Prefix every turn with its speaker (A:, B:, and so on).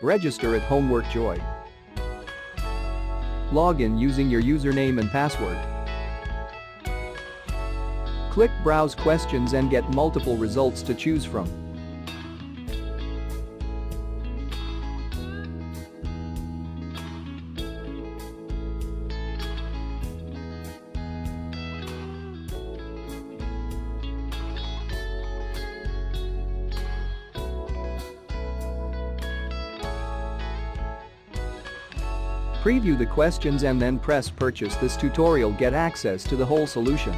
A: Register at Homework Joy. Log in using your username and password. Click Browse Questions and get multiple results to choose from. Preview the questions and then press Purchase. This tutorial get access to the whole solution.